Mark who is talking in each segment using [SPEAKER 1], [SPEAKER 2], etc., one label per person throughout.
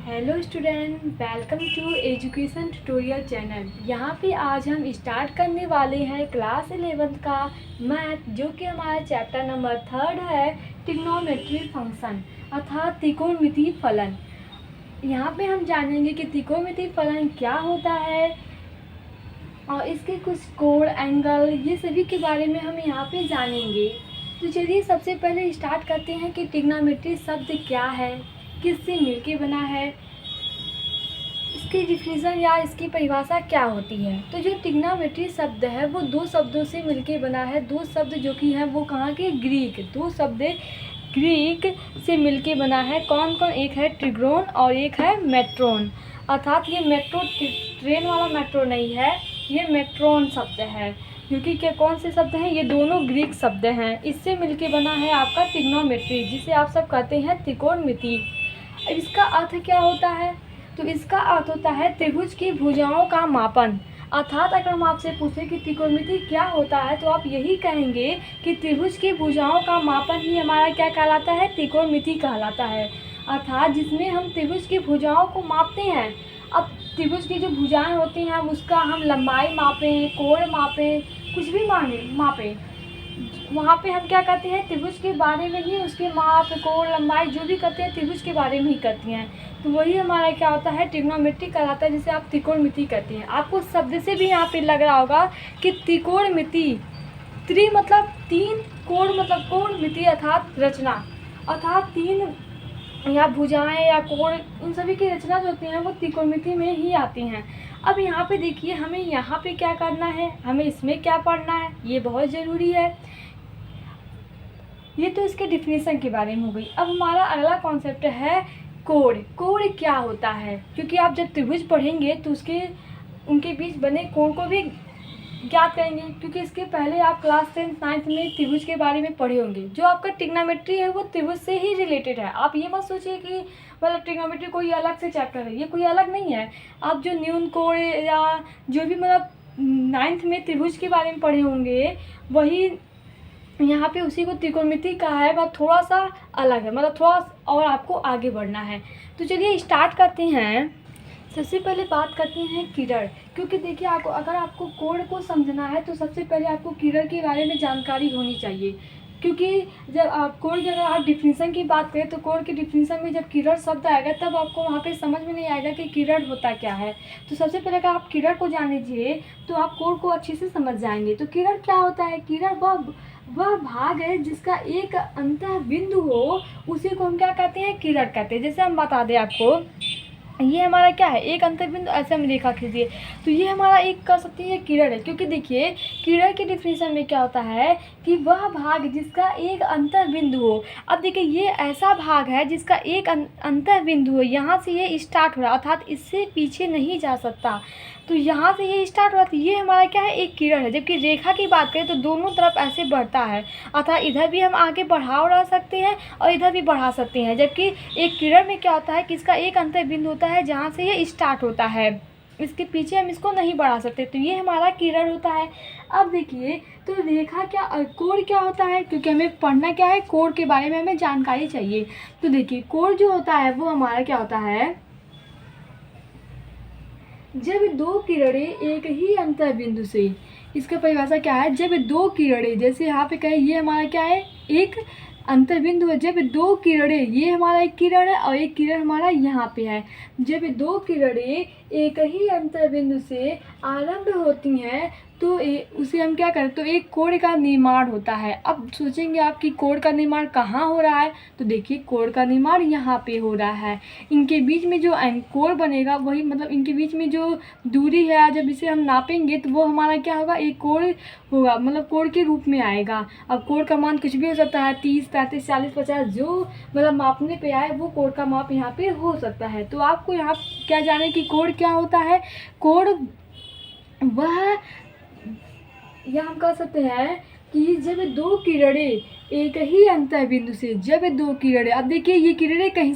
[SPEAKER 1] Hello student, welcome to education tutorial channel. यहाँ पे आज हम स्टार्ट करने वाले हैं क्लास 11th का मैथ, जो कि हमारा चैप्टर नंबर 3 है, ट्रिग्नोमेट्री फंक्शन अर्थात त्रिकोणमितीय फलन। यहाँ पे हम जानेंगे कि त्रिकोणमितीय फलन क्या होता है और इसके कुछ कोण, एंगल, ये सभी के बारे में हम यहाँ पे जानेंगे। तो चलिए सबसे पहले स्टार्ट करते हैं कि ट्रिग्नोमेट्री शब्द क्या है, किससे मिलके बना है, इसकी डिफिनीशन या इसकी परिभाषा क्या होती है। तो जो ट्रिग्नोमेट्री शब्द है वो दो शब्दों से मिलके बना है। दो शब्द जो कि हैं वो कहाँ के, ग्रीक, दो शब्द ग्रीक से मिलके बना है। कौन कौन, एक है ट्रिग्रोन और एक है मेट्रोन। अर्थात ये मेट्रो ट्रेन वाला मेट्रो नहीं है, ये मेट्रोन शब्द है। क्योंकि क्या कौन से शब्द हैं, ये दोनों ग्रीक शब्द हैं। इससे मिलके बना है आपका ट्रिग्नोमेट्री, जिसे आप सब कहते हैं त्रिकोणमिति। इसका अर्थ क्या होता है, तो इसका अर्थ होता है त्रिभुज की भुजाओं का मापन। अर्थात अगर हम आपसे पूछें कि त्रिकोणमिति क्या होता है, तो आप यही कहेंगे कि त्रिभुज की भुजाओं का मापन ही हमारा क्या कहलाता है, त्रिकोणमिति कहलाता है। अर्थात जिसमें हम त्रिभुज की भुजाओं को मापते हैं। अब त्रिभुज की जो भुजाएं होती हैं, हम उसका हम लंबाई मापें, कोण मापें, कुछ भी मापें, वहाँ पे हम क्या करते हैं, त्रिभुज के बारे में ही, उसके माप, कोण, लंबाई जो भी करते हैं त्रिभुज के बारे में ही करती हैं। तो वही हमारा क्या होता है, ट्रिग्नोमेट्री कहलाता है, जिसे आप त्रिकोणमिति कहते हैं। आपको शब्द से भी यहाँ पे लग रहा होगा कि त्रिकोणमिति, त्रि मतलब तीन, कोण मतलब कोण, मिति अर्थात रचना, अर्थात तीन या भुजाएं या कोण, उन सभी की रचना जो होती हैं वो त्रिकोणमिति में ही आती हैं। अब यहाँ पे देखिए, हमें यहाँ पे क्या करना है, हमें इसमें क्या पढ़ना है, ये बहुत ज़रूरी है। ये तो इसके डिफिनीशन के बारे में हो गई। अब हमारा अगला कॉन्सेप्ट है कोण। कोण क्या होता है, क्योंकि आप जब त्रिभुज पढ़ेंगे तो उनके बीच बने कोण को भी ज्ञात करेंगे। क्योंकि इसके पहले आप क्लास 10th 9th में त्रिभुज के बारे में पढ़े होंगे। जो आपका ट्रिग्नोमेट्री है वो त्रिभुज से ही रिलेटेड है। आप ये मत सोचिए कि मतलब ट्रिग्नोमेट्री कोई अलग से चैप्टर है, ये कोई अलग नहीं है। आप जो न्यून कोण या जो भी मतलब 9th में त्रिभुज के बारे में पढ़े होंगे, वही यहाँ पे उसी को त्रिकोणमिति कहा है, बस थोड़ा सा अलग है, मतलब थोड़ा और आपको आगे बढ़ना है। तो चलिए स्टार्ट करते हैं। सबसे पहले बात करते हैं किरण। क्योंकि देखिए, आपको अगर आपको कोण को समझना है तो सबसे पहले आपको किरण के बारे में जानकारी होनी चाहिए। क्योंकि जब आप कोण की अगर आप डिफिनीशन की बात करें, तो कोण की डिफिनीशन में जब किरण शब्द आएगा तब आपको वहाँ पे समझ में नहीं आएगा कि किरण होता क्या है। तो सबसे पहले अगर आप किरण को जान लीजिए तो आप कोण को अच्छे से समझ जाएंगे। तो किरण क्या होता है, किरण वह भाग है जिसका एक अंतः बिंदु हो, उसी को हम क्या कहते हैं, किरण कहते हैं। जैसे हम बता दें आपको, ये हमारा क्या है, एक अंतर बिंदु, ऐसे हम रेखा खींचिए तो ये हमारा एक कर सकते हैं किरण है। क्योंकि देखिए, किरण की डिफिनीशन में क्या होता है कि वह भाग जिसका एक अंतर बिंदु हो। अब देखिए, ये ऐसा भाग है जिसका एक अंतर बिंदु हो, यहाँ से ये स्टार्ट हो रहा है, अर्थात इससे पीछे नहीं जा सकता। तो यहाँ से ये स्टार्ट हो रहा है, तो ये हमारा क्या है, एक किरण है। जबकि रेखा की बात करें तो दोनों तरफ ऐसे बढ़ता है, अर्थात इधर भी हम आगे बढ़ा सकते हैं और इधर भी बढ़ा सकते हैं। जबकि एक किरण में क्या होता है कि इसका एक अंतर बिंदु होता है जहाँ से ये स्टार्ट होता है, इसके पीछे हम इसको नहीं बढ़ा सकते। तो ये हमारा किरण होता है। अब देखिए, तो रेखा क्या, कोण क्या होता है, क्योंकि हमें पढ़ना क्या है, कोण के बारे में हमें जानकारी चाहिए। तो देखिए, कोण जो होता है वो हमारा क्या होता है, जब दो किरणें एक ही अंतर बिंदु से, इसका परिभाषा क्या है, जब दो किरणें, जैसे यहाँ पे कहें ये हमारा क्या है, एक अंतर बिंदु है। जब दो किरणें, ये हमारा एक किरण है और एक किरण हमारा यहाँ पे है, जब दो किरणें एक ही अंतर बिंदु से आरंभ होती हैं तो उसे हम क्या करें, तो एक कोण का निर्माण होता है। अब सोचेंगे आप कि कोण का निर्माण कहाँ हो रहा है, तो देखिए, कोण का निर्माण यहाँ पे हो रहा है। इनके बीच में जो कोण बनेगा वही, मतलब इनके बीच में जो दूरी है, जब इसे हम नापेंगे तो वो हमारा क्या होगा, एक कोण होगा, मतलब कोण के रूप में आएगा। अब कोण का मान कुछ भी हो सकता है, 30, 35, 40, 50, जो मतलब मापने पे आए वो कोण का माप यहाँ पे हो सकता है। तो आपको यहाँ क्या जाने कि कोण क्या होता है, कोण वह, या हम कह सकते हैं कि जब दो किरणें एक ही अंतर बिंदु से, जब दो किरणें, अब देखिए ये किरणें कहीं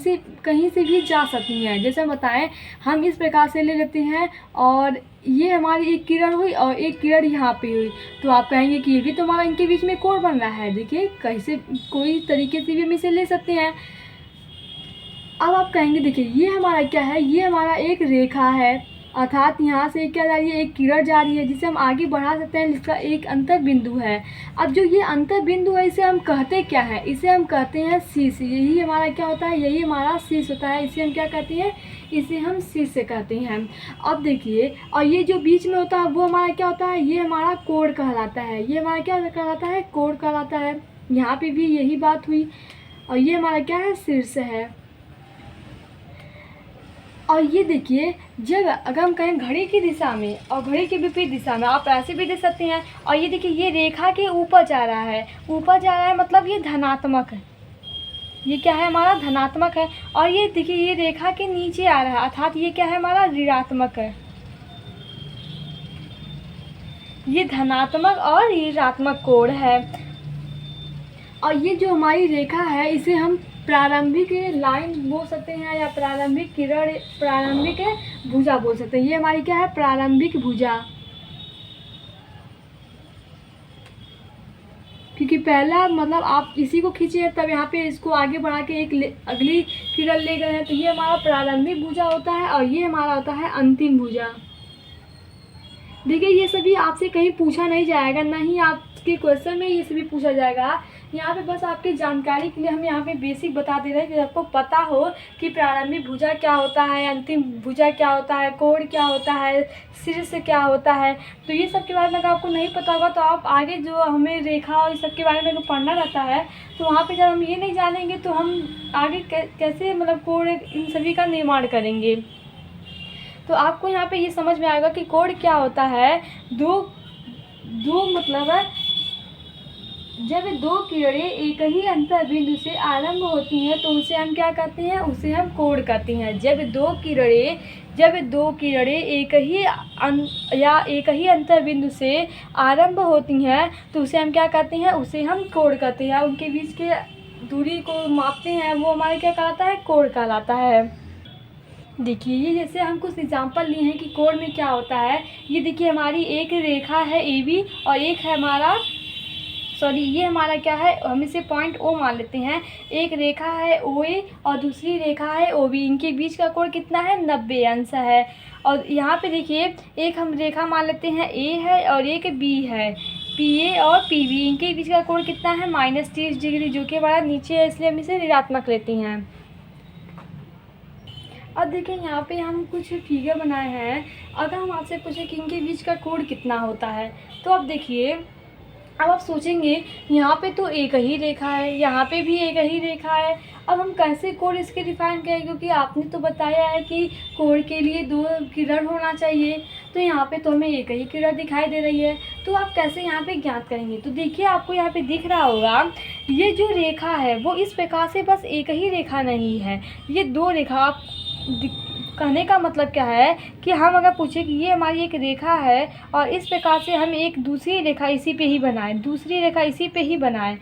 [SPEAKER 1] से भी जा सकती हैं। जैसे हम बताएं, हम इस प्रकार से ले लेते हैं और ये हमारी एक किरण हुई और एक किरण यहाँ पे हुई, तो आप कहेंगे कि ये भी तो हमारा इनके बीच में कोण बन रहा है। देखिए, कहीं से कोई तरीके से भी हम इसे ले सकते हैं। अब आप कहेंगे देखिए ये हमारा क्या है, ये हमारा एक रेखा है, अर्थात यहाँ से क्या जा रही है, एक किरण जा रही है जिसे हम आगे बढ़ा सकते हैं, जिसका एक अंतर बिंदु है। अब जो ये अंतर बिंदु है इसे हम कहते क्या है, इसे हम कहते हैं शीर्ष। यही हमारा क्या होता है, यही हमारा शीर्ष होता है। इसे हम क्या कहते हैं, इसे हम शीर्ष कहते हैं। अब देखिए, और ये जो बीच में होता है वो हमारा क्या होता है, ये हमारा कोण कहलाता है। ये हमारा क्या कहलाता है, कोण कहलाता है। यहाँ पे भी यही बात हुई। और ये हमारा क्या है, शीर्ष है। और ये देखिए, जब अगर हम कहें घड़ी की दिशा में और घड़ी के विपरीत दिशा में, आप ऐसे भी देख सकते हैं। और ये देखिए, ये रेखा के ऊपर जा रहा है, ऊपर जा रहा है मतलब ये धनात्मक है। ये क्या है, हमारा धनात्मक है। और ये देखिए, ये रेखा के नीचे आ रहा है, अर्थात ये क्या है, हमारा ऋणात्मक है। ये धनात्मक और ऋणात्मक कोण है। और ये जो हमारी रेखा है इसे हम प्रारंभिक लाइन बोल सकते हैं, या प्रारंभिक किरण, प्रारंभिक भुजा बोल सकते हैं। ये हमारी क्या है, प्रारंभिक भुजा। क्योंकि पहला मतलब आप इसी को खींचे हैं, तब यहाँ पे इसको आगे बढ़ा के एक अगली किरण ले गए हैं, तो ये हमारा प्रारंभिक भुजा होता है। और ये हमारा होता है अंतिम भुजा। देखिए, ये सभी आपसे कहीं पूछा नहीं जाएगा, ना ही आपके क्वेश्चन में ये सभी पूछा जाएगा। यहाँ पे बस आपकी जानकारी के लिए हम यहाँ पे बेसिक बता दे रहे हैं कि आपको पता हो कि प्रारंभिक भुजा क्या होता है, अंतिम भुजा क्या होता है, कोण क्या होता है, शीर्ष क्या होता है। तो ये सब के बारे में अगर आपको नहीं पता होगा तो आप आगे जो हमें रेखा और इस सब के बारे में अगर पढ़ना रहता है तो वहाँ पे जब हम ये नहीं जानेंगे तो हम आगे कैसे मतलब कोण इन सभी का निर्माण करेंगे। तो आपको यहाँ पे ये समझ में आएगा कि कोण क्या होता है। दो मतलब है, जब दो किरणें एक ही अंतर बिंदु से आरंभ होती हैं तो उसे हम क्या कहते हैं, उसे हम कोण कहते हैं। जब दो किरणें एक ही अंतर बिंदु से आरंभ होती हैं तो उसे हम क्या कहते हैं, उसे हम कोण कहते हैं। उनके बीच के दूरी को मापते हैं, वो हमारे क्या कहलाता है, कोण कहलाता है। देखिए, ये जैसे हम कुछ एग्जांपल लिए हैं कि कोण में क्या होता है। ये देखिए, हमारी एक रेखा है AB और एक है हमारा ये हमारा क्या है, हम इसे पॉइंट O मान लेते हैं। एक रेखा है OA और दूसरी रेखा है OB। इनके बीच का कोण कितना है, 90 अंश है। और यहाँ पे देखिए, एक हम रेखा मान लेते हैं A है और एक B है, PA और PB। इनके बीच का कोण कितना है, -30 डिग्री, जो कि हमारा नीचे है, इसलिए हम इसे ऋणात्मक लेते हैं। अब देखिए, यहाँ पे हम कुछ फिगर बनाए हैं। अगर हम आपसे पूछें कि इनके बीच का कोण कितना होता है, तो अब देखिए, अब आप सोचेंगे यहाँ पे तो एक ही रेखा है, यहाँ पे भी एक ही रेखा है। अब हम कैसे कोण इसके डिफाइन करें, क्योंकि आपने तो बताया है कि कोण के लिए दो किरण होना चाहिए। तो यहाँ पे तो हमें एक ही किरण दिखाई दे रही है, तो आप कैसे यहाँ पे ज्ञात करेंगे। तो देखिए, आपको यहाँ पे दिख रहा होगा, ये जो रेखा है वो इस प्रकार से बस एक ही रेखा नहीं है, ये दो रेखा। आप कहने का मतलब क्या है कि हम अगर पूछे कि ये हमारी एक रेखा है और इस प्रकार से हम एक दूसरी रेखा इसी पे ही बनाएं, दूसरी रेखा इसी पे ही बनाएं,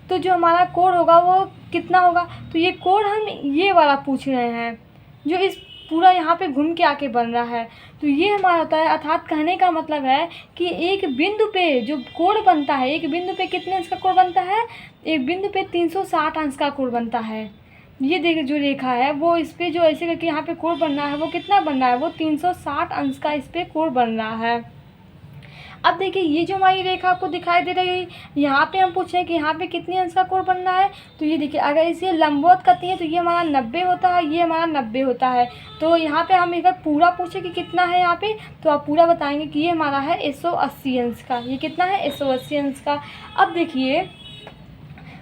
[SPEAKER 1] तो जो हमारा कोण होगा वो कितना होगा। तो ये कोण हम ये वाला पूछ रहे हैं, जो इस पूरा यहाँ पे घूम के आके बन रहा है, तो ये हमारा होता है। अर्थात कहने का मतलब है कि एक बिंदु पे जो कोण बनता है, एक बिंदु पे कितने अंश का कोण बनता है, एक बिंदु पे 360 अंश का कोण बनता है। ये देखिए, जो रेखा है वो इस पर जो ऐसे करके यहाँ पे कोण बन रहा है वो कितना बन रहा है, वो 360 अंश का इस पर कोण बन रहा है। अब देखिए, ये जो हमारी रेखा आपको दिखाई दे रही है, यहाँ पे हम पूछें कि यहाँ पे कितनी अंश का कोण बन रहा है, तो ये देखिए, अगर इसे लंबवत करती है तो ये हमारा 90 होता है, ये हमारा 90 होता है। तो यहाँ पे हम अगर पूरा पूछे कि कितना है यहाँ पे, तो आप पूरा बताएंगे कि ये हमारा है 180 अंश का। ये कितना है, 180 अंश का। अब देखिए,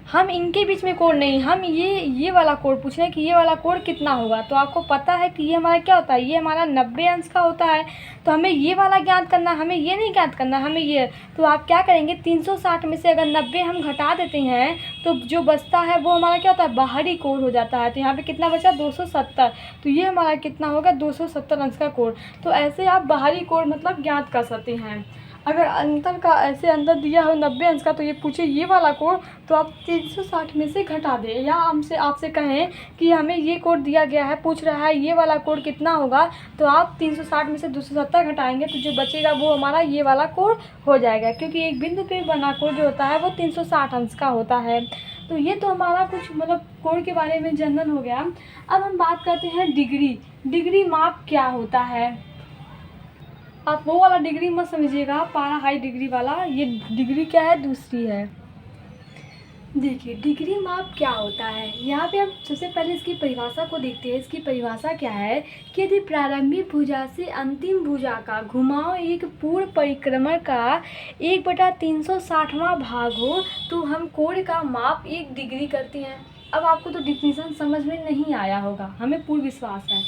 [SPEAKER 1] हम इनके बीच में कोण नहीं, हम ये वाला कोण पूछ रहे हैं कि ये वाला कोण कितना होगा। तो आपको पता है कि ये हमारा क्या होता है, ये हमारा 90 अंश का होता है। तो हमें ये वाला ज्ञात करना, हमें ये नहीं ज्ञात करना, हमें ये। तो आप क्या करेंगे, 360 में से अगर 90 हम घटा देते हैं तो जो बचता है वो हमारा क्या होता है, बाहरी कोण हो जाता है। तो यहाँ पर कितना बचा, 270। तो ये हमारा कितना होगा, 270 अंश का कोण। तो ऐसे आप बाहरी कोण मतलब ज्ञात कर सकते हैं। अगर अंतर का ऐसे अंतर दिया हो 90 अंश का, तो ये पूछे ये वाला कोण, तो आप 360 में से घटा दें। या हमसे आपसे कहें कि हमें ये कोण दिया गया है, पूछ रहा है ये वाला कोण कितना होगा, तो आप 360 में से 270 घटाएंगे तो जो बचेगा वो हमारा ये वाला कोण हो जाएगा। क्योंकि एक बिंदु पे बना कोण जो होता है वो 360 अंश का होता है। तो ये तो हमारा कुछ मतलब कोण के बारे में जनरल हो गया। अब हम बात करते हैं डिग्री। डिग्री माप क्या होता है। आप वो वाला डिग्री मत समझिएगा, पारा हाई डिग्री वाला, ये डिग्री क्या है, दूसरी है। देखिए डिग्री माप क्या होता है, यहाँ पे हम सबसे पहले इसकी परिभाषा को देखते हैं। इसकी परिभाषा क्या है कि यदि प्रारंभिक भुजा से अंतिम भुजा का घुमाव एक पूर्ण परिक्रमण का 1/360वां भाग हो तो हम कोण का माप 1 डिग्री करते हैं। अब आपको तो डिफिनीसन समझ में नहीं आया होगा, हमें पूर्ण विश्वास है,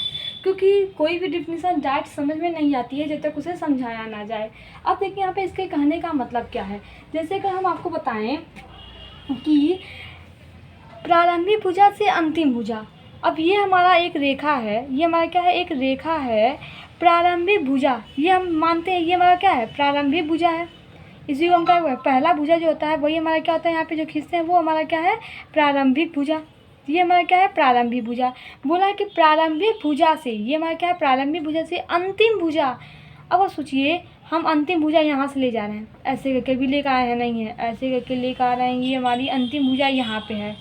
[SPEAKER 1] क्योंकि कोई भी डिफिनीसन डायरेक्ट समझ में नहीं आती है जब तक उसे समझाया ना जाए। अब देखिए यहाँ पे इसके कहने का मतलब क्या है। जैसे कि हम आपको बताएं कि प्रारंभिक भुजा से अंतिम भुजा, अब ये हमारा एक रेखा है, ये हमारा क्या है, एक रेखा है। प्रारंभिक भुजा ये हम मानते हैं ये हमारा क्या है, प्रारंभिक भुजा है। इसी को हम क्या है, पहला भुजा जो होता है वही हमारा क्या होता है, यहाँ पे जो खींचते हैं वो हमारा क्या है, प्रारंभिक भुजा। ये हमारा क्या है, प्रारंभिक भुजा। बोला है कि प्रारंभिक भुजा से, ये हमारा क्या है, प्रारंभिक भुजा से अंतिम भुजा। अब सोचिए हम अंतिम भुजा यहाँ से ले जा रहे हैं, ऐसे करके भी लेकर आए हैं, नहीं है ऐसे करके लेकर आ रहे हैं, ये हमारी अंतिम भुजा यहाँ पे है,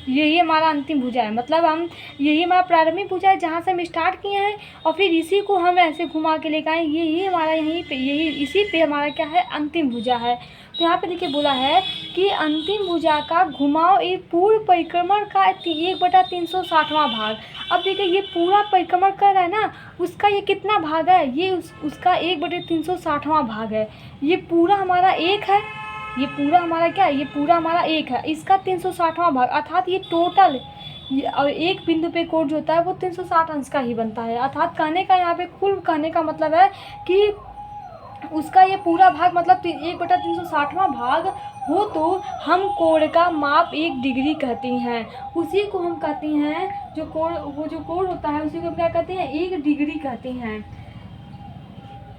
[SPEAKER 1] यही हमारा अंतिम भुजा है। मतलब हम यही हमारा प्रारंभिक भुजा है जहाँ से हम स्टार्ट किए हैं और फिर इसी को हम ऐसे घुमा के लेकर आए, यही हमारा यहीं पे, यही इसी पे हमारा क्या है, अंतिम भुजा है। तो यहाँ पे देखिए बोला है कि अंतिम भुजा का घुमाव एक पूर्ण परिक्रमण का 1/360वां भाग। अब देखिए ये पूरा परिक्रमण कर रहा है ना, उसका ये कितना भाग है, ये उसका 1/360वां भाग है। ये पूरा हमारा एक है, ये पूरा हमारा क्या है, ये पूरा हमारा एक है, इसका 360वां भाग, अर्थात ये टोटल और एक बिंदु पे कोण जो होता है वो 360 अंश का ही बनता है। अर्थात कहने का यहाँ पे कुल कहने का मतलब है कि उसका ये पूरा भाग मतलब 1/360वां भाग हो तो हम कोण का माप 1 डिग्री कहते हैं। उसी को हम कहते हैं जो कोण, वो जो कोण होता है उसी को हम क्या कहते हैं, 1 डिग्री कहते हैं।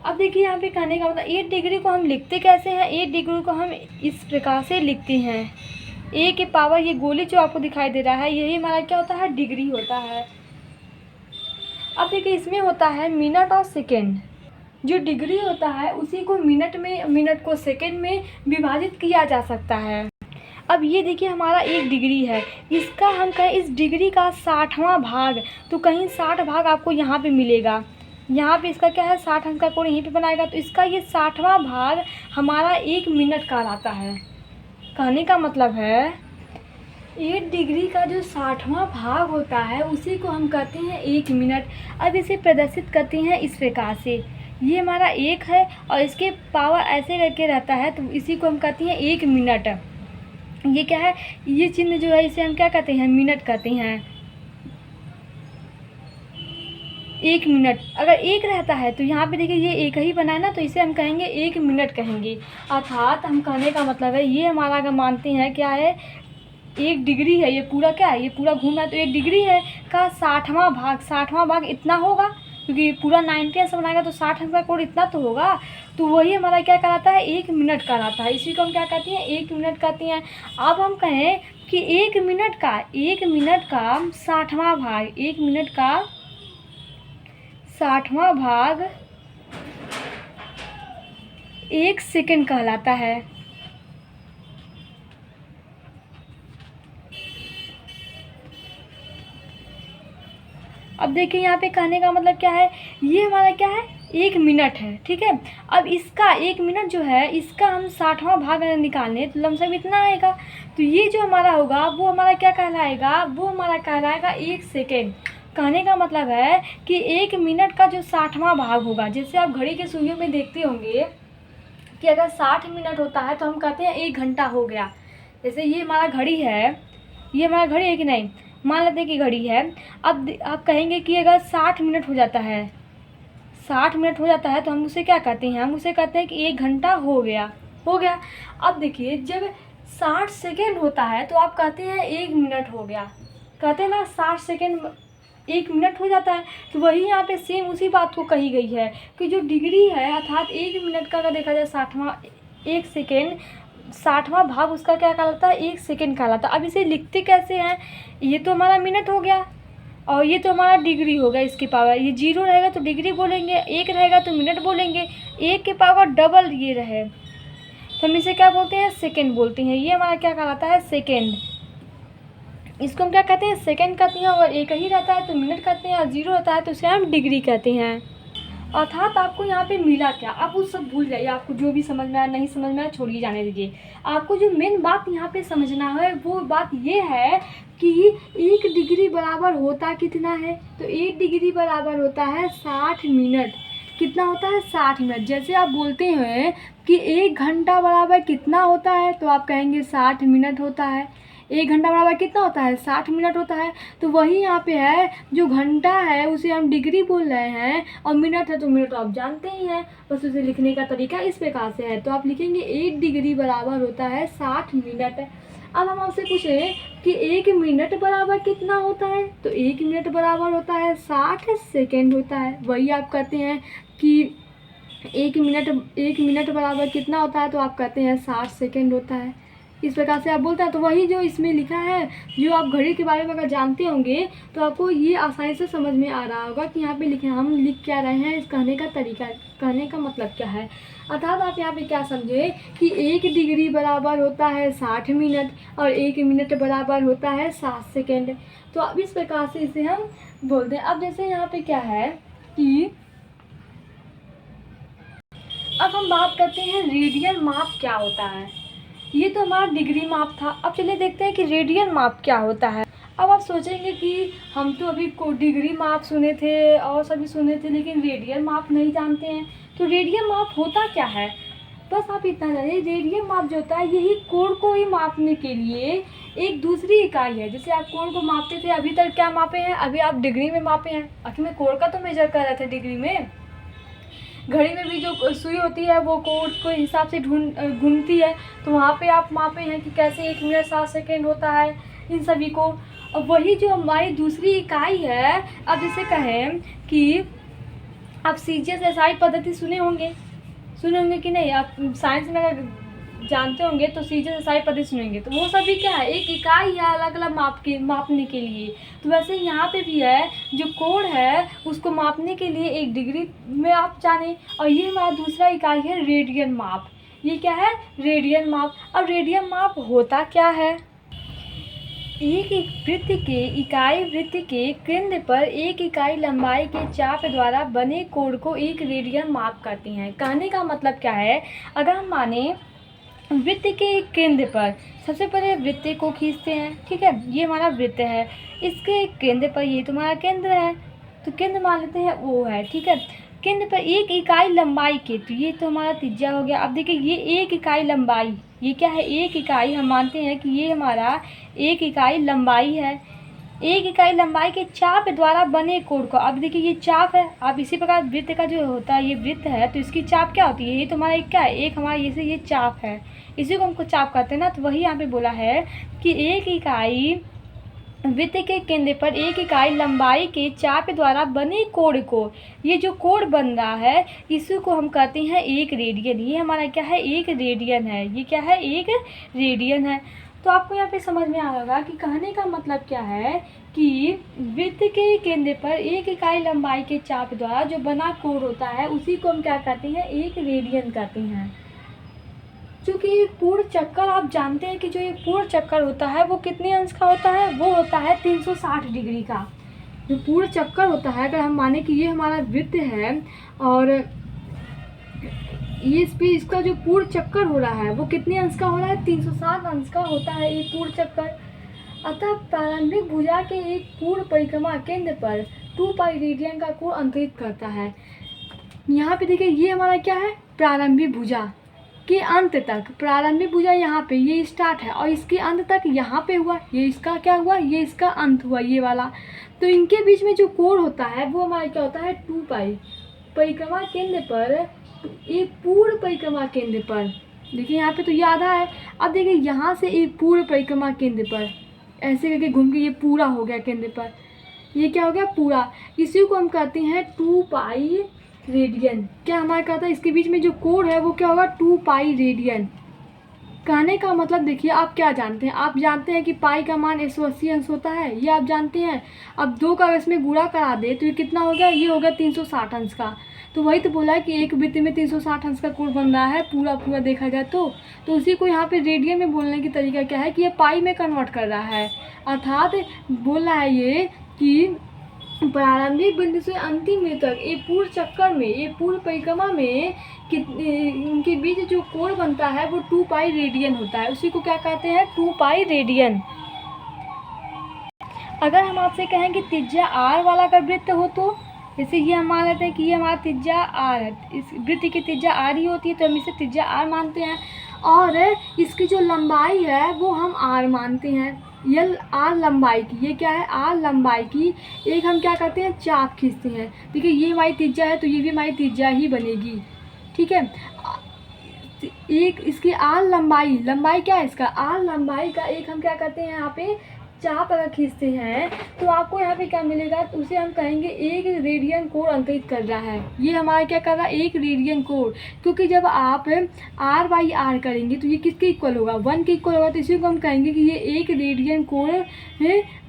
[SPEAKER 1] अब देखिए यहाँ पे कहने का मतलब 8 डिग्री को हम लिखते कैसे हैं। 8 डिग्री को हम इस प्रकार से लिखते हैं, ए के पावर, ये गोली जो आपको दिखाई दे रहा है यही हमारा क्या होता है, डिग्री होता है। अब देखिए इसमें होता है मिनट और सेकेंड। जो डिग्री होता है उसी को मिनट में, मिनट को सेकेंड में विभाजित किया जा सकता है। अब ये देखिए हमारा 1 डिग्री है, इसका हम कहें इस डिग्री का 60वां भाग, तो कहीं 60 भाग आपको यहाँ पे मिलेगा। यहाँ पे इसका क्या है, 60 अंश का कोण यहीं पे बनाएगा, तो इसका ये 60वां भाग हमारा 1 मिनट का आता है। कहने का मतलब है 8 डिग्री का जो 60वां भाग होता है उसी को हम कहते हैं 1 मिनट। अब इसे प्रदर्शित करते हैं इस प्रकार से, ये हमारा 1 है और इसके पावर ऐसे करके रहता है, तो इसी को हम कहते हैं 1 मिनट। ये क्या है, ये चिन्ह जो है इसे हम क्या कहते हैं, मिनट कहते हैं। 1 मिनट अगर 1 रहता है तो यहाँ पे देखिए ये 1 ही बना है ना, तो इसे हम कहेंगे 1 मिनट कहेंगे। अर्थात हम कहने का मतलब है ये हमारा अगर मानते हैं क्या है, 1 डिग्री है, ये पूरा क्या है, ये पूरा घूम रहा है तो 1 डिग्री है का 60वां भाग, 60वां भाग इतना होगा, क्योंकि पूरा 90 अंश बनाएगा तो 60 अंश का कोण इतना तो होगा, तो वही हमारा क्या कहलाता है, 1 मिनट कहलाता है। इसी को हम क्या कहते हैं, 1 मिनट कहते हैं। अब हम कहें कि 1 मिनट का 60वां भाग, 1 मिनट का 60वां भाग 1 सेकेंड कहलाता है। अब देखिए यहाँ पे कहने का मतलब क्या है, ये हमारा क्या है, 1 मिनट है, ठीक है। अब इसका 1 मिनट जो है इसका हम 60वां भाग निकालने तो लमसम इतना आएगा, तो ये जो हमारा होगा वो हमारा क्या कहलाएगा, वो हमारा कहलाएगा 1 सेकेंड। कहने का मतलब है कि 1 मिनट का जो 60वां भाग होगा, जैसे आप घड़ी के सुइयों में देखते होंगे कि अगर 60 मिनट होता है तो हम कहते हैं 1 घंटा हो गया। जैसे ये हमारा घड़ी है, ये हमारा घड़ी है कि नहीं, मान लेते हैं कि घड़ी है। अब आप कहेंगे कि अगर 60 मिनट हो जाता है, 60 मिनट हो जाता है तो हम उसे क्या कहते हैं, हम उसे कहते हैं कि 1 घंटा हो गया, हो गया। अब देखिए जब 60 सेकेंड होता है तो आप कहते हैं 1 मिनट हो गया, कहते हैं ना 60 सेकेंड 1 मिनट हो जाता है। तो वही यहाँ पे सेम उसी बात को कही गई है कि जो डिग्री है अर्थात 1 मिनट का अगर देखा जाए 60वां 1 सेकेंड 60वां भाग उसका क्या कहलाता है, 1 सेकेंड कहलाता है। अब इसे लिखते कैसे हैं, ये तो हमारा मिनट हो गया और ये तो हमारा डिग्री हो गया, इसकी पावर, ये 0 रहेगा तो डिग्री बोलेंगे, 1 रहेगा तो मिनट बोलेंगे, 1 के पावर डबल ये रहे तो हम इसे क्या बोलते हैं, सेकेंड बोलते हैं। ये हमारा क्या कहलाता है, सेकेंड। इसको हम क्या कहते हैं, सेकंड कहते हैं। और एक ही रहता है तो मिनट कहते हैं, और जीरो रहता है तो उसे हम डिग्री कहते हैं। अर्थात आपको यहाँ पे मिला क्या, आप वो सब भूल जाइए। आपको जो भी समझ में आया, नहीं समझ में आया, छोड़िए, जाने दीजिए। आपको जो मेन बात यहाँ पे समझना है वो बात ये है कि 1 डिग्री बराबर होता कितना है। तो 1 डिग्री बराबर होता है 60 मिनट। कितना होता है, 60 मिनट। जैसे आप बोलते हैं कि 1 घंटा बराबर कितना होता है, तो आप कहेंगे 60 मिनट होता है। 1 घंटा बराबर कितना होता है, 60 मिनट होता है। तो वही यहाँ पे है, जो घंटा है उसे हम डिग्री बोल रहे हैं, और मिनट है तो मिनट तो आप जानते ही हैं, बस उसे लिखने का तरीका इस प्रकार से है। तो आप लिखेंगे 1 डिग्री बराबर होता है 60 मिनट। अब हम आपसे पूछें कि 1 मिनट बराबर कितना होता है, तो 1 मिनट बराबर होता है 60 सेकेंड होता है। वही आप कहते हैं कि 1 मिनट बराबर कितना होता है, तो आप कहते हैं 60 सेकेंड होता है। इस प्रकार से आप बोलते हैं। तो वही जो इसमें लिखा है, जो आप घड़ी के बारे में अगर जानते होंगे तो आपको ये आसानी से समझ में आ रहा होगा कि यहाँ पे लिखे हम लिख क्या रहे हैं, इस कहने का तरीका, कहने का मतलब क्या है। अर्थात आप यहाँ पे क्या समझे कि 1 डिग्री बराबर होता है 60 मिनट, और 1 मिनट बराबर होता है 60 सेकेंड। तो अब इस प्रकार से इसे हम बोलते हैं। अब जैसे यहाँ पे क्या है कि अब हम बात करते हैं रेडियन माप क्या होता है। ये तो हमारा डिग्री माप था। अब चलिए देखते हैं कि रेडियन माप क्या होता है। अब आप सोचेंगे कि हम तो अभी को डिग्री माप सुने थे और सभी सुने थे, लेकिन रेडियन माप नहीं जानते हैं। तो रेडियन माप होता क्या है, बस आप इतना जानिए। रेडियन माप जो होता है, यही कोण को ही मापने के लिए एक दूसरी इकाई है। जैसे आप कोण को मापते थे, अभी तक क्या मापे हैं, अभी आप डिग्री में मापे हैं। आखिर में कोण का तो मेजर कर रहे थे डिग्री में। घड़ी में भी जो सुई होती है वो कोण के हिसाब से घूमती है, तो वहाँ पे आप मापे हैं कि कैसे 1 मिनट 60 सेकेंड होता है, इन सभी को। और वही जो हमारी दूसरी इकाई है, अब जैसे कहें कि आप CGS-SI पद्धति सुने होंगे कि नहीं। आप साइंस में अगर जानते होंगे तो CGS-SI पद्धति सुनेंगे। तो वो सभी क्या है, एक इकाई है अलग अलग मापने के लिए। तो वैसे यहाँ पे भी है, जो कोण है उसको मापने के लिए 1 डिग्री में आप जाने। और ये हमारा दूसरा इकाई है रेडियन माप। ये क्या है, रेडियन माप। अब रेडियन माप होता क्या है, एक वृत्त के इकाई वृत्त के केंद्र पर 1 इकाई लंबाई के चाप द्वारा बने कोण को 1 रेडियन माप करते हैं। कहने का मतलब क्या है, अगर हम माने वृत्त के केंद्र पर सबसे पहले वृत्त को खींचते हैं, ठीक है, ये हमारा वृत्त है। इसके केंद्र पर ये तुम्हारा केंद्र है, तो केंद्र मान लेते हैं वो है, ठीक है। केंद्र पर 1 इकाई लंबाई के, तो ये तो हमारा त्रिज्या हो गया। अब देखिए ये 1 इकाई लंबाई, ये क्या है, 1 इकाई, हम मानते हैं कि ये हमारा 1 इकाई लंबाई है। 1 इकाई लंबाई के चाप द्वारा बने कोण को, अब देखिए ये चाप है। अब इसी प्रकार वृत्त का जो होता है, ये वृत्त है तो इसकी चाप क्या होती है, ये तो हमारा एक क्या है, एक हमारा ये चाप है, इसी को हमको चाप कहते हैं ना। तो वही यहाँ पे बोला है कि 1 इकाई वृत्त के केंद्र पर 1 इकाई लंबाई के चाप द्वारा बने कोण को, ये जो कोण बन रहा है इसी को हम कहते हैं 1 रेडियन। ये हमारा क्या है, 1 रेडियन है। ये क्या है, 1 रेडियन है। तो आपको यहाँ पे समझ में आ होगा कि कहने का मतलब क्या है कि वृत्त के केंद्र पर 1 इकाई लंबाई के चाप द्वारा जो बना कोण होता है उसी को हम क्या कहते हैं, 1 रेडियन कहते हैं। चूँकि पूर्ण चक्कर, आप जानते हैं कि जो ये पूर्ण चक्कर होता है वो कितने अंश का होता है, वो होता है 360 डिग्री का। जो पूर्ण चक्कर होता है, अगर हम माने कि ये हमारा वृत्त है और ये इस पे इसका जो पूर्ण चक्कर हो रहा है वो कितने अंश का हो रहा है, 360 अंश का होता है ये पूर्ण चक्कर। अतः प्रारंभिक भुजा के एक पूर्ण परिक्रमा केंद्र पर 2 पाई रेडियन का कोण अंतरित करता है। यहाँ पे देखिए ये हमारा क्या है, प्रारंभिक भुजा के अंत तक, प्रारंभिक भुजा यहाँ पे ये स्टार्ट है और इसके अंत तक यहाँ पे हुआ, ये इसका क्या हुआ, ये इसका अंत हुआ, ये वाला। तो इनके बीच में जो कोण होता है वो हमारा क्या होता है, 2 पाई। परिक्रमा केंद्र पर, एक पूर्ण परिक्रमा केंद्र पर, देखिए यहाँ पे तो ये आधा है। अब देखिए यहाँ से एक पूर्ण परिक्रमा केंद्र पर ऐसे करके घूम के ये पूरा हो गया केंद्र पर, ये क्या हो गया, पूरा। इसी को हम कहते हैं 2 पाई रेडियन। क्या हमारा कहता है, इसके बीच में जो कोण है वो क्या होगा, 2 पाई रेडियन। कहने का मतलब देखिए, आप क्या जानते हैं, आप जानते हैं कि पाई का मान 180 अंश होता है, ये आप जानते हैं। अब 2 का इसमें गुणा करा दे तो ये कितना हो गया, ये हो गया 360 अंश का। तो वही तो बोला है कि एक वृत्त में 360 अंश का कोण बन रहा है, पूरा पूरा देखा जाए तो उसी को यहाँ पे रेडियन में बोलने की तरीका क्या है कि ये पाई में कन्वर्ट कर रहा है। अर्थात बोल रहा है ये कि प्रारंभिक बिंदु से अंतिम बिंदु तक ये पूर्ण चक्कर में, ये पूर्ण परिक्रमा में इनके बीच जो कोण बनता है वो 2 पाई रेडियन होता है। उसी को क्या कहते हैं, 2 पाई रेडियन। अगर हम आपसे कहें कि त्रिज्या आर वाला का वृत्त हो, तो जैसे ये हम मान लेते हैं कि ये हमारा त्रिज्या आर है, इस वृत्त की त्रिज्या आर ही होती है, तो हम इसे त्रिज्या आर मानते हैं। और इसकी जो लंबाई है वो हम आर मानते हैं, यल आर लंबाई की, ये क्या है, आर लंबाई की एक हम क्या करते हैं, चाप खींचते हैं। देखिए ये हमारी त्रिज्या है तो ये भी हमारी त्रिज्या ही बनेगी, ठीक है। एक इसकी आर लंबाई क्या है, इसका आर लंबाई का एक हम क्या करते हैं, यहाँ पे चाप अगर खींचते हैं तो आपको यहाँ पे क्या मिलेगा, तो उसे हम कहेंगे 1 रेडियन कोण अंतरित कर रहा है। ये हमारा क्या कर रहा है, 1 रेडियन कोण, क्योंकि जब आप आर बाई आर करेंगे तो ये किसके इक्वल होगा, 1 के इक्वल होगा, तो इसी को हम कहेंगे कि ये 1 रेडियन कोण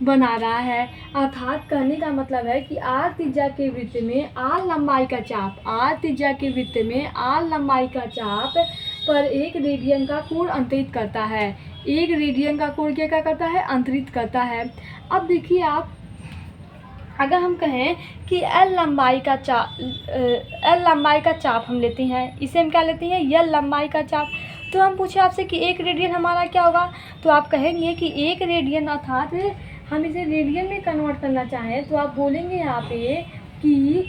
[SPEAKER 1] बना रहा है। अर्थात कहने का मतलब है कि आर त्रिज्या के वृत्त में आर लंबाई का चाप, आर त्रिज्या के वृत्त में आर लंबाई का चाप पर 1 रेडियन का कोण अंतरित करता है। 1 रेडियन का कोण क्या करता है, अंतरित करता है। अब देखिए आप, अगर हम कहें कि एल लंबाई का चाप हम लेते हैं, इसे हम क्या लेते हैं, एल लंबाई का चाप। तो हम पूछे आपसे कि 1 रेडियन हमारा क्या होगा, तो आप कहेंगे कि 1 रेडियन, अर्थात हम इसे रेडियन में कन्वर्ट करना चाहें तो आप बोलेंगे यहाँ पे कि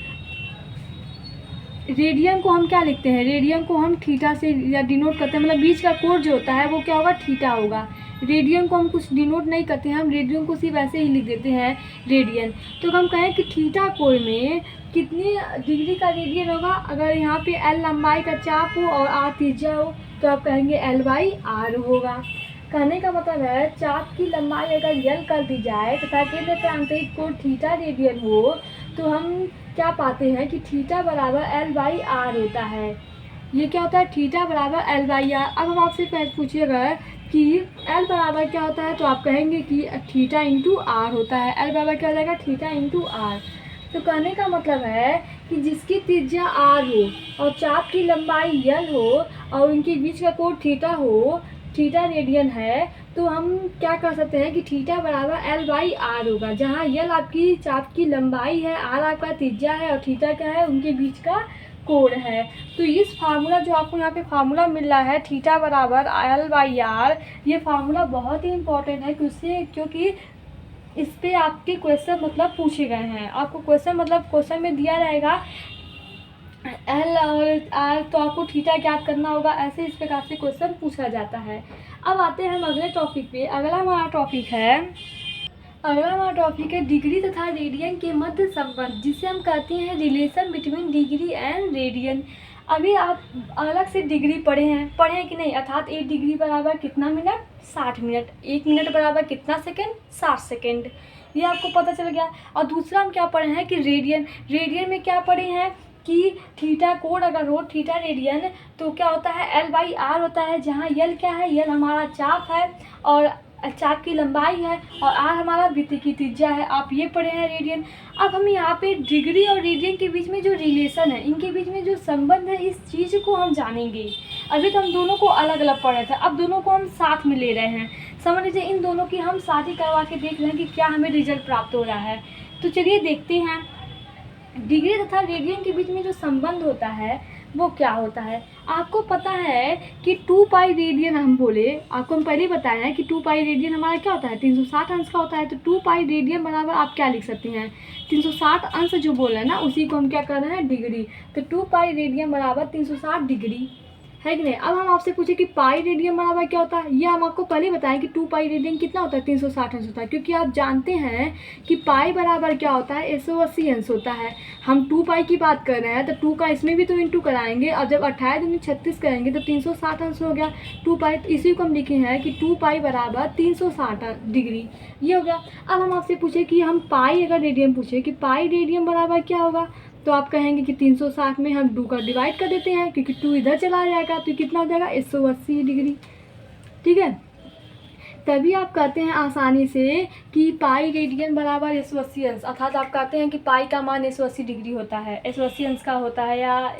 [SPEAKER 1] रेडियन को हम क्या लिखते हैं, रेडियन को हम थीटा से या डिनोट करते हैं, मतलब बीच का कोण जो होता है वो क्या होगा, थीटा होगा। रेडियन को हम कुछ डिनोट नहीं करते हैं, हम रेडियन को सिर्फ ऐसे ही लिख देते हैं रेडियन। तो हम कहें कि थीटा कोण में कितनी डिग्री का रेडियन होगा, अगर यहाँ पे एल लंबाई का चाप हो और आर त्रिज्या हो तो आप कहेंगे एल बाई आर होगा। कहने का मतलब है चाप की लंबाई अगर यल कर दी जाए तथा केंद्र पर आंतरिक कोण थीटा रेडियन हो तो हम क्या पाते हैं कि थीटा बराबर एल बाई आर होता है। ये क्या होता है, थीटा बराबर एल बाई आर। अब हम आपसे पूछिएगा कि एल बराबर क्या होता है तो आप कहेंगे कि थीटा इंटू आर होता है। एल बराबर क्या हो जाएगा, थीटा इंटू आर। तो कहने का मतलब है कि जिसकी त्रिज्या आर हो और चाप की लंबाई यल हो और इनके बीच का कोण थीटा हो, थीटा रेडियन है, तो हम क्या कर सकते हैं कि थीटा बराबर एल बाई आर होगा, जहाँ यल आपकी चाप की लंबाई है, आर आपका त्रिज्या है और थीटा क्या है, उनके बीच का कोण है। तो इस फार्मूला जो आपको यहाँ पे फार्मूला मिल रहा है थीटा बराबर एल बाई आर, ये फार्मूला बहुत ही इंपॉर्टेंट है क्योंकि इस पे आपके क्वेश्चन मतलब पूछे गए हैं। आपको क्वेश्चन में दिया रहेगा एल और आर, तो आपको थीटा ज्ञात करना होगा। ऐसे इस प्रकार से क्वेश्चन पूछा जाता है। अब आते हैं हम अगले टॉपिक पे। अगला हमारा टॉपिक है डिग्री तथा रेडियन के मध्य संबंध, जिसे हम कहते हैं relation between degree and radian. अभी आप अलग से डिग्री पढ़े हैं कि नहीं, अर्थात 1 डिग्री बराबर कितना मिनट, 60 मिनट। 1 मिनट बराबर कितना सेकेंड, 60 सेकेंड। ये आपको पता चल गया। और दूसरा हम क्या पढ़े हैं कि रेडियन में क्या पढ़े हैं कि थीटा कोण अगर हो, थीटा रेडियन, तो क्या होता है एल बाई आर होता है, जहाँ यल क्या है, यल हमारा चाप है और चाप की लंबाई है और आर हमारा वृत्त की त्रिज्या है। आप ये पढ़े हैं रेडियन। अब हम यहाँ पे डिग्री और रेडियन के बीच में जो रिलेशन है, इनके बीच में जो संबंध है, इस चीज़ को हम जानेंगे। अभी तो हम दोनों को अलग अलग पढ़ रहे थे, अब दोनों को हम साथ में ले रहे हैं। समझ लीजिए इन दोनों की हम साथ ही करवा के देख रहे हैं कि क्या हमें रिजल्ट प्राप्त हो रहा है। तो चलिए देखते हैं डिग्री तथा रेडियन के बीच में जो संबंध होता है वो क्या होता है। आपको पता है कि 2 पाई रेडियन हम बोले, आपको हम पहले बताया है कि 2 पाई रेडियन हमारा क्या होता है, 360 अंश का होता है। तो 2 पाई रेडियन बराबर आप क्या लिख सकते हैं, 360 अंश जो बोल रहे हैं ना, उसी को हम क्या कर रहे हैं, डिग्री। तो 2 पाई रेडियन बराबर 360 डिग्री है कि नहीं। अब हम आपसे पूछे कि पाई रेडियन बराबर क्या होता है, ये हम आपको पहले बताएं कि 2 पाई रेडियन कितना होता है, 360 अंश होता है। क्योंकि आप जानते हैं कि पाई बराबर क्या होता है, 180 अंश होता है। हम 2 पाई की बात कर रहे हैं तो 2 का इसमें भी तो इंटू कराएंगे, और जब 28 दूनी 36 करेंगे तो 360 अंश हो गया 2 पाई। तो इसी को हम लिखे हैं कि 2 पाई बराबर 360 डिग्री, ये हो गया। अब हम आपसे पूछे कि हम पाई अगर रेडियन पूछे कि पाई रेडियन बराबर क्या होगा, तो आप कहेंगे कि 360 में हम 2 का डिवाइड कर देते हैं, क्योंकि 2 इधर चला जाएगा तो कितना हो जाएगा, 180 डिग्री। ठीक है। तभी आप कहते हैं आसानी से कि पाई रेडियन बराबर 180 अंश, अर्थात आप कहते हैं कि पाई का मान 180 डिग्री होता है, 180 अंश का होता है या।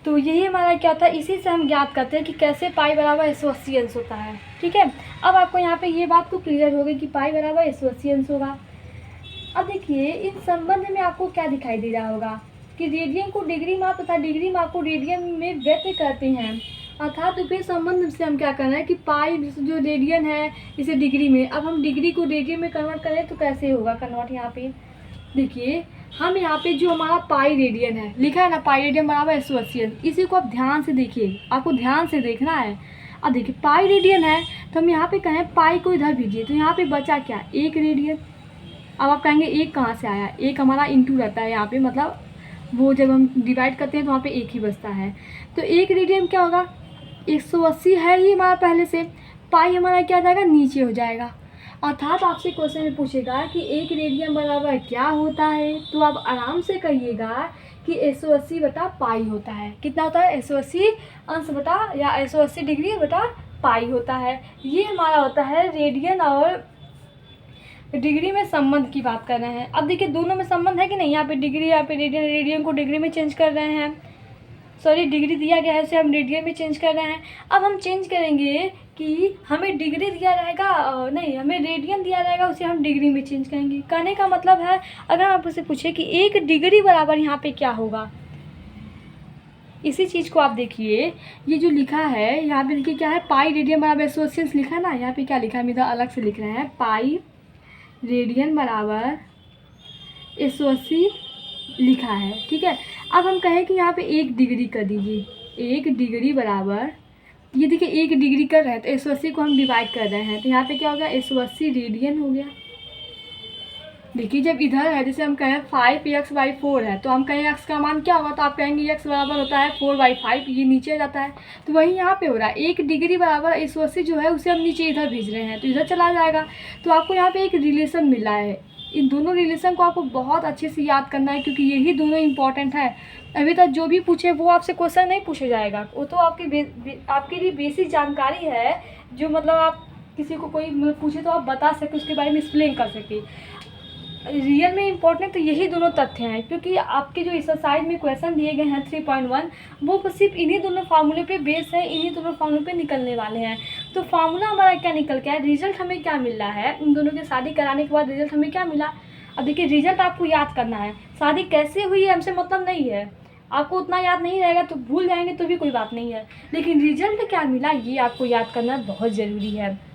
[SPEAKER 1] तो यही हमारा क्या होता है, इसी से हम ज्ञात करते हैं कि कैसे पाई बराबर 180 अंश होता है। ठीक है, अब आपको यहाँ पे ये बात तो क्लियर हो गई कि पाई बराबर 180 अंश होगा। अब देखिए इस संबंध में आपको क्या दिखाई दे रहा होगा कि रेडियन को डिग्री माप तथा डिग्री माप को रेडियन में व्यक्त करते हैं, अर्थात ऊपरी संबंध से हम क्या कर रहे हैं कि पाई जो रेडियन है इसे डिग्री में, अब हम डिग्री को रेडियन में कन्वर्ट करें तो कैसे होगा कन्वर्ट। यहाँ पे देखिए हम यहाँ पे जो हमारा पाई रेडियन है लिखा है ना, पाई रेडियन बराबर 180 अंश, इसी को आप ध्यान से देखिए, आपको ध्यान से देखना है। अब देखिए पाई रेडियन है तो हम यहाँ पे कहें पाई को इधर भेजिए तो यहाँ पे बचा क्या, 1 रेडियन। अब आप कहेंगे एक कहाँ से आया, एक हमारा इंटू रहता है यहाँ पे, मतलब वो जब हम डिवाइड करते हैं तो वहाँ पे एक ही बचता है। तो 1 रेडियन क्या होगा, 180 है ये हमारा पहले से, पाई हमारा क्या हो जाएगा, नीचे हो जाएगा। अर्थात आपसे क्वेश्चन में पूछेगा कि 1 रेडियन बराबर क्या होता है, तो आप आराम से कहिएगा कि 180 बटा पाई होता है। कितना होता है, 180 अंश बटा या 180 डिग्री बटा पाई होता है। ये हमारा होता है रेडियन और डिग्री में संबंध की बात कर रहे हैं। अब देखिए दोनों में संबंध है कि नहीं, यहाँ पे डिग्री, यहाँ पे रेडियन, रेडियन को डिग्री में चेंज कर रहे हैं, सॉरी डिग्री दिया गया है उसे हम रेडियन में चेंज कर रहे हैं। अब हम चेंज करेंगे कि हमें डिग्री दिया रहेगा, नहीं हमें रेडियन दिया रहेगा उसे हम डिग्री में चेंज करेंगे। कहने का मतलब है अगर आप उसे पूछे कि 1 डिग्री बराबर यहाँ पे क्या होगा, इसी चीज़ को आप देखिए, ये जो लिखा है यहाँ पे देखिए क्या है, पाई रेडियन बराबर 180 अंश लिखा है ना, यहाँ पे क्या लिखा है, हम इधर अलग से लिख रहे हैं, पाई रेडियन बराबर 180 लिखा है। ठीक है, अब हम कहें कि यहाँ पे 1 डिग्री कर दीजिए, 1 डिग्री बराबर, ये देखिए 1 डिग्री कर रहे हैं तो 180 को हम डिवाइड कर रहे हैं तो यहाँ पे क्या हो गया, 180 रेडियन हो गया। देखिए जब इधर है जैसे हम कहें 5x/4 है तो हम कहें x का मान क्या होगा, तो आप कहेंगे x बराबर होता है 4/5, ये नीचे आ जाता है। तो वही यहाँ पे हो रहा है, 1 डिग्री बराबर 180 जो है उसे हम नीचे इधर भेज रहे हैं तो इधर चला जाएगा। तो आपको यहाँ पे एक रिलेशन मिला है, इन दोनों रिलेशन को आपको बहुत अच्छे से याद करना है क्योंकि यही दोनों इंपॉर्टेंट है। अभी तक जो भी पूछे वो आपसे क्वेश्चन नहीं पूछा जाएगा, वो तो आपके लिए बेसिक जानकारी है, जो मतलब आप किसी को कोई पूछे तो आप बता सके, उसके बारे में एक्सप्लेन कर सके। रियल में इंपॉर्टेंट तो यही दोनों तथ्य हैं, क्योंकि आपके जो एक्सरसाइज में क्वेश्चन दिए गए हैं 3.1 वो सिर्फ इन्हीं दोनों फार्मूले पे बेस है, इन्हीं दोनों फार्मूले पे निकलने वाले हैं। तो फार्मूला हमारा क्या निकल के आया, रिजल्ट हमें क्या मिल रहा है, इन दोनों की शादी कराने के बाद रिजल्ट हमें क्या मिला। अब देखिए रिजल्ट आपको याद करना है, शादी कैसे हुई है हमसे मतलब नहीं है, आपको उतना याद नहीं रहेगा तो भूल जाएंगे तो भी कोई बात नहीं है, लेकिन रिजल्ट क्या मिला ये आपको याद करना बहुत ज़रूरी है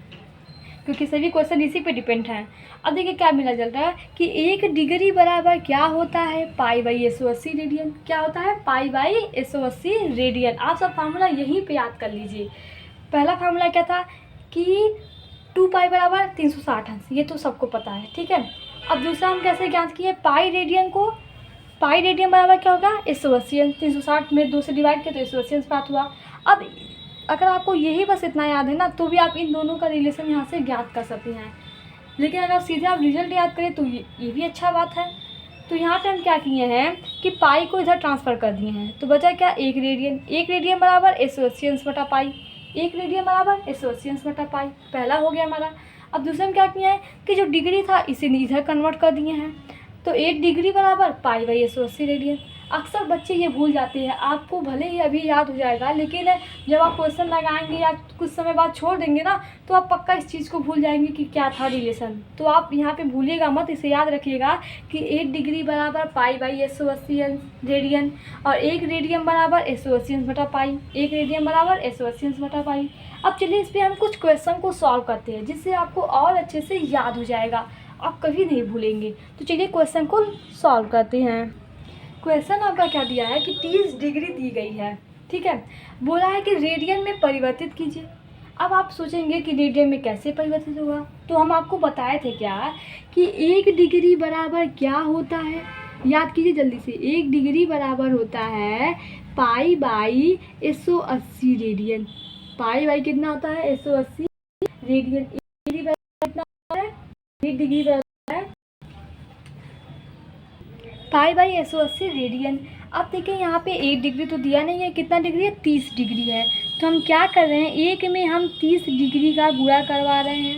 [SPEAKER 1] क्योंकि सभी क्वेश्चन इसी पे डिपेंड हैं। अब देखिए क्या मिला चल रहा है कि 1 डिग्री बराबर क्या होता है, पाई/180 रेडियन। क्या होता है, पाई/180 रेडियन। आप सब फार्मूला यहीं पे याद कर लीजिए। पहला फार्मूला क्या था कि 2 पाई बराबर 360 अंश, ये तो सबको पता है। ठीक है, अब दूसरा हम कैसे ज्ञात किए, पाई रेडियन को, पाई रेडियन बराबर क्या होगा, 180 अंश, 360 में 2 से डिवाइड किया तो 180 अंश प्राप्त हुआ। अब अगर आपको यही बस इतना याद है ना तो भी आप इन दोनों का रिलेशन यहाँ से ज्ञात कर सकते हैं, लेकिन अगर सीधे आप रिजल्ट याद करें तो ये भी अच्छा बात है। तो यहाँ पे हम क्या किए हैं कि पाई को इधर ट्रांसफ़र कर दिए हैं तो बचा क्या, 1 रेडियन। 1 रेडियन बराबर 180 अंश बटा पाई, 1 रेडियन बराबर 180 अंश बटा पाई, पहला हो गया हमारा। अब दूसरे में क्या किया है कि जो डिग्री था इसे इधर कन्वर्ट कर दिए हैं, तो 1 डिग्री बराबर पाई/180 रेडियन। अक्सर बच्चे ये भूल जाते हैं, आपको भले ही अभी याद हो जाएगा लेकिन जब आप क्वेश्चन लगाएंगे या कुछ समय बाद छोड़ देंगे ना तो आप पक्का इस चीज़ को भूल जाएंगे कि क्या था रिलेशन। तो आप यहाँ पे भूलिएगा मत, इसे याद रखिएगा कि 1 डिग्री बराबर पाई/180 रेडियन और 1 रेडियन बराबर 180 अंश बटा पाई, 1 रेडियन बराबर 180 अंश बटा पाई। अब चलिए इस पर हम कुछ क्वेश्चन को सॉल्व करते हैं जिससे आपको और अच्छे से याद हो जाएगा, आप कभी नहीं भूलेंगे। तो चलिए क्वेश्चन को सॉल्व करते हैं। क्वेश्चन आपका क्या दिया है कि 30 डिग्री दी गई है, ठीक है, बोला है कि रेडियन में परिवर्तित कीजिए। अब आप सोचेंगे कि रेडियन में कैसे परिवर्तित होगा, तो हम आपको बताए थे क्या कि 1 डिग्री बराबर क्या होता है, याद कीजिए जल्दी से। 1 डिग्री बराबर होता है पाई/180 रेडियन। पाई कितना होता है, 180 रेडियन। 1 डिग्री बराबर कितना होता है, 1 डिग्री बराबर पाई/180 रेडियन। अब देखिए यहाँ पे 1 डिग्री तो दिया नहीं है, कितना डिग्री है, 30 डिग्री है। तो हम क्या कर रहे हैं, एक में हम 30 डिग्री का गुणा करवा रहे हैं,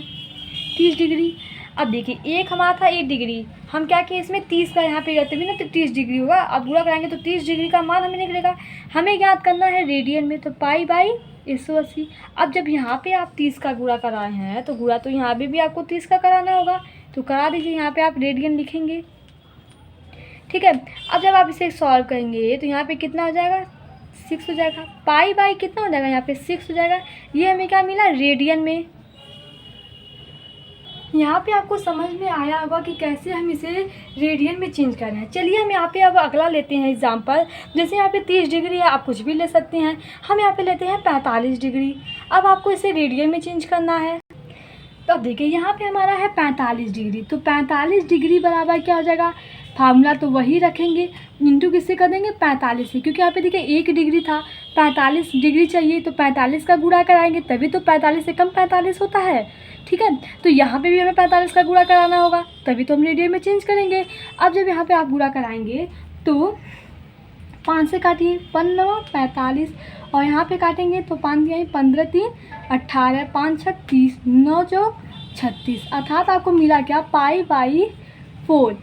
[SPEAKER 1] 30 डिग्री। अब देखिए एक हमारा था 1 डिग्री, हम क्या किए इसमें 30 का यहाँ पे करते भी ना तो 30 डिग्री होगा। अब गुणा कराएंगे तो 30 डिग्री का मान हमें निकलेगा। हमें ज्ञात करना है रेडियन में, तो पाई बाई 180। अब जब यहाँ पे आप 30 का गुणा कराए हैं तो गुणा तो यहाँ पे भी आपको 30 का कराना होगा, तो करा दीजिए। यहाँ पे आप रेडियन लिखेंगे, ठीक है। अब जब आप इसे सॉल्व करेंगे तो यहाँ पे कितना हो जाएगा, 6 हो जाएगा। पाई बाई कितना हो जाएगा, यहाँ पे 6 हो जाएगा। ये हमें क्या मिला, रेडियन में। यहाँ पे आपको समझ में आया होगा कि कैसे हम इसे रेडियन में चेंज करना है। चलिए हम यहाँ पे अब अगला लेते हैं एग्जांपल। जैसे यहाँ पे 30 डिग्री है, आप कुछ भी ले सकते हैं। हम यहाँ पे लेते हैं 45 डिग्री। अब आपको इसे रेडियन में चेंज करना है। तो अब देखिए यहाँ पे हमारा है 45 डिग्री, तो 45 डिग्री बराबर क्या हो जाएगा, फार्मूला तो वही रखेंगे, इंटू किससे कर देंगे, 45 से, क्योंकि यहाँ पे देखिए 1 डिग्री था, 45 डिग्री चाहिए तो 45 का गुणा कराएंगे तभी तो 45 से कम 45 होता है, ठीक है। तो यहाँ पे भी हमें 45 का गुणा कराना होगा, तभी तो हम रेडियन में चेंज करेंगे। अब जब यहाँ पे आप गुणा कराएंगे तो 5 से काटिए, 15 45, और यहाँ पे काटेंगे तो 5 दिया 15 3 18, 5 6 30, 9 चौक 36, अर्थात आपको मिला क्या, पाई बाई 4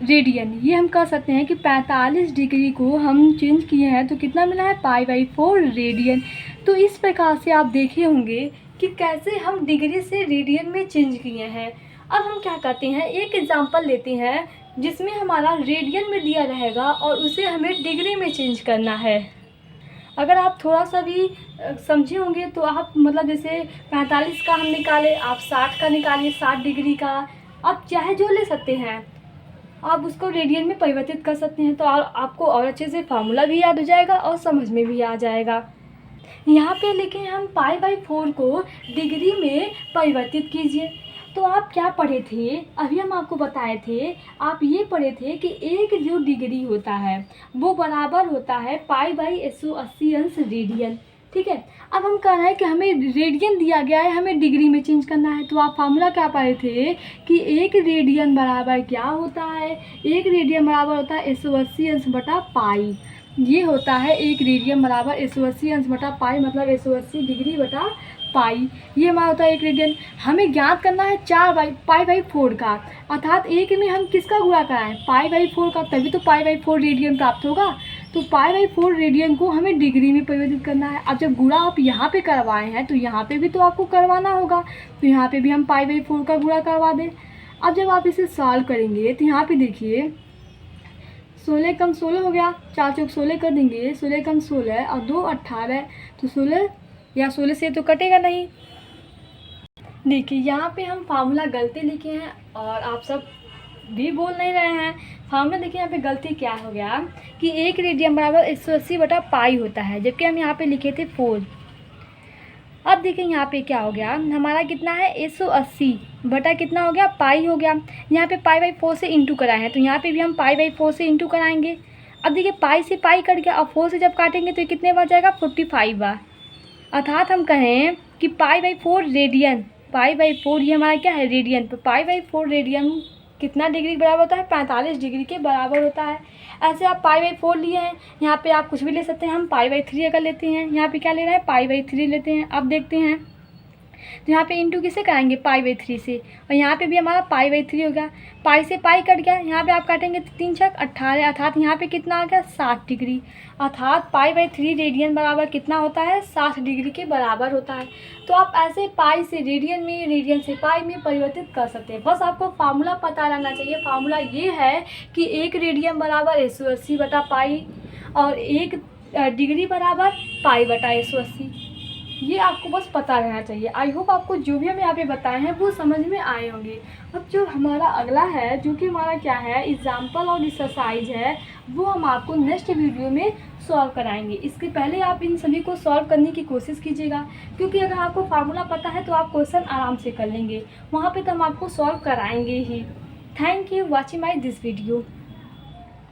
[SPEAKER 1] रेडियन। ये हम कह सकते हैं कि 45 डिग्री को हम चेंज किए हैं तो कितना मिला है, पाई बाई 4 रेडियन। तो इस प्रकार से आप देखे होंगे कि कैसे हम डिग्री से रेडियन में चेंज किए हैं। अब हम क्या करते हैं, एक एग्जांपल लेते हैं जिसमें हमारा रेडियन में दिया रहेगा और उसे हमें डिग्री में चेंज करना है। अगर आप थोड़ा सा भी समझे होंगे तो आप मतलब जैसे 45 का हम निकाले, आप 60 का निकालिए, 60 डिग्री का आप चाहे जो ले सकते हैं, आप उसको रेडियन में परिवर्तित कर सकते हैं। तो आपको और अच्छे से फार्मूला भी याद हो जाएगा और समझ में भी आ जाएगा। यहाँ पे लिखे हम पाई बाई 4 को डिग्री में परिवर्तित कीजिए। तो आप क्या पढ़े थे, अभी हम आपको बताए थे, आप ये पढ़े थे कि एक जो डिग्री होता है वो बराबर होता है पाई बाई 180 अंश रेडियन, ठीक है। अब हम कह रहे हैं कि हमें रेडियन दिया गया है, हमें डिग्री में चेंज करना है। तो आप फार्मूला क्या पढ़े थे कि एक रेडियन बराबर क्या होता है, एक रेडियन बराबर होता है 180 अंश बटा पाई। ये होता है एक रेडियन बराबर 180 अंश बटा पाई, मतलब 180 डिग्री बटा पाई। ये हमारा होता है एक रेडियन। हमें ज्ञात करना है पाई बाई 4 का, अर्थात एक में हम किसका गुणा कराएं, पाई बाई 4 का, तभी तो पाई बाई 4 रेडियन प्राप्त होगा। तो पाई बाई 4 रेडियन को हमें डिग्री में परिवर्तित करना है। अब जब गुणा आप यहाँ पे करवाए हैं तो यहाँ पे भी तो आपको करवाना होगा, तो यहाँ पे भी हम पाई बाई 4 का गुणा करवा दें। अब जब आप इसे सॉल्व करेंगे तो यहाँ पे देखिए 16 कम 16 हो गया, 4 चौक 16 कर देंगे, 16 कम 16 और 2 18, तो 16 या 16 से तो कटेगा नहीं। देखिए यहाँ पे हम फार्मूला गलती लिखे हैं और आप सब भी बोल नहीं रहे हैं। फार्मूला देखिए यहाँ पे गलती क्या हो गया कि एक रेडियन बराबर 180 बटा पाई होता है, जबकि हम यहाँ पे लिखे थे 4। अब देखिए यहाँ पे क्या हो गया, हमारा कितना है 180 बटा कितना हो गया, पाई हो गया। यहाँ पे पाई बाई 4 से इंटू कराए हैं, तो यहाँ पे भी हम पाई बाई 4 से इंटू कराएंगे। अब देखिए पाई से पाई कट गया और 4 से जब काटेंगे तो कितने बार जाएगा, 45 बार। अर्थात हम कहें कि pi by 4 radian, pi by 4 ये हमारा क्या है, रेडियन। तो पाई बाई 4 रेडियन कितना डिग्री बराबर होता है, 45 डिग्री के बराबर होता है। ऐसे आप पाई बाई 4 लिए हैं, यहाँ पे आप कुछ भी ले सकते हैं। हम पाई बाई 3 अगर लेते हैं, यहाँ पे क्या ले रहे हैं, पाई बाई 3 लेते हैं। अब देखते हैं तो यहाँ पे इंटू किससे कराएंगे, पाई बाई 3 से, और यहाँ पे भी हमारा पाई बाई 3 हो गया। पाई से पाई कट गया, यहाँ पे आप काटेंगे 3 छक 18, अर्थात यहाँ पे कितना आ गया, 60 डिग्री। अर्थात पाई बाई 3 रेडियन बराबर कितना होता है, 60 डिग्री के बराबर होता है। तो आप ऐसे पाई से रेडियन में, रेडियन से पाई में परिवर्तित कर सकते हैं। बस आपको फार्मूला पता रहना चाहिए। फार्मूला ये है कि एक रेडियन बराबर 180 बटा पाई और एक डिग्री बराबर पाई बटा 180। ये आपको बस पता रहना चाहिए। आई होप आपको जो भी हम यहाँ पे बताए हैं वो समझ में आए होंगे। अब जो हमारा अगला है, जो कि हमारा क्या है, एग्जाम्पल और एक्सरसाइज है, वो हम आपको नेक्स्ट वीडियो में सॉल्व कराएंगे। इसके पहले आप इन सभी को सॉल्व करने की कोशिश कीजिएगा, क्योंकि अगर आपको फार्मूला पता है तो आप क्वेश्चन आराम से कर लेंगे। वहाँ पर तो हम आपको सॉल्व कराएंगे ही। Thank you watching my this video.